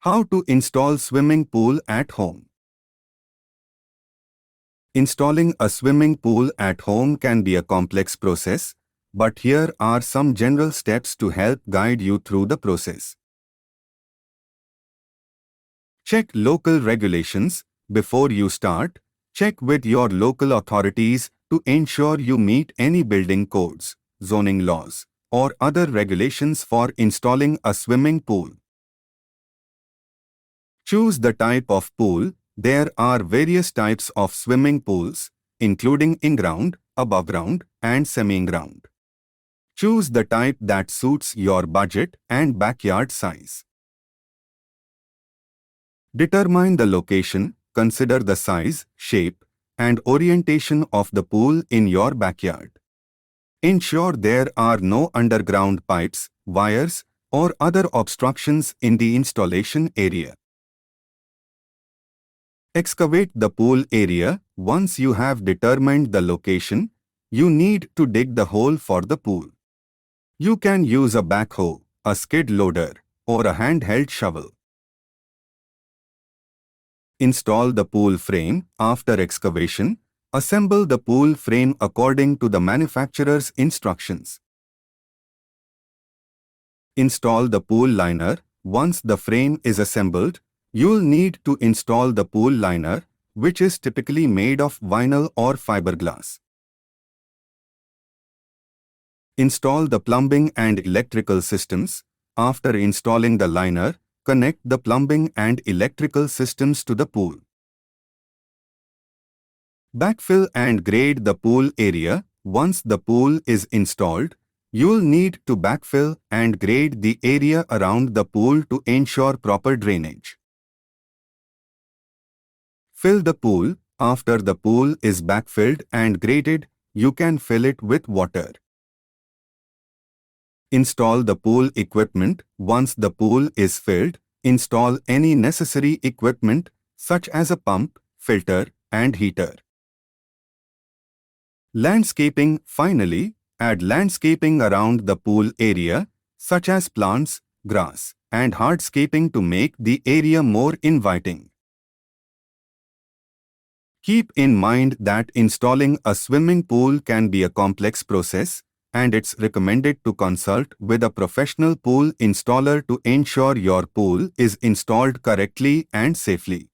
How to install swimming pool at home. Installing a swimming pool at home can be a complex process, but here are some general steps to help guide you through the process. Check local regulations. Before you start, check with your local authorities to ensure you meet any building codes, zoning laws, or other regulations for installing a swimming pool. Choose the type of pool. There are various types of swimming pools, including in-ground, above-ground, and semi-ground. Choose the type that suits your budget and backyard size. Determine the location. Consider the size, shape, and orientation of the pool in your backyard. Ensure there are no underground pipes, wires, or other obstructions in the installation area. Excavate the pool area. Once you have determined the location, you need to dig the hole for the pool. You can use a backhoe, a skid loader, or a handheld shovel. Install the pool frame. After excavation, assemble the pool frame according to the manufacturer's instructions. Install the pool liner. Once the frame is assembled, you'll need to install the pool liner, which is typically made of vinyl or fiberglass. Install the plumbing and electrical systems. After installing the liner, connect the plumbing and electrical systems to the pool. Backfill and grade the pool area. Once the pool is installed, you'll need to backfill and grade the area around the pool to ensure proper drainage. Fill the pool. After the pool is backfilled and graded, you can fill it with water. Install the pool equipment. Once the pool is filled, install any necessary equipment such as a pump, filter, and heater. Landscaping. Finally, add landscaping around the pool area, such as plants, grass, and hardscaping to make the area more inviting. Keep in mind that installing a swimming pool can be a complex process, and it's recommended to consult with a professional pool installer to ensure your pool is installed correctly and safely.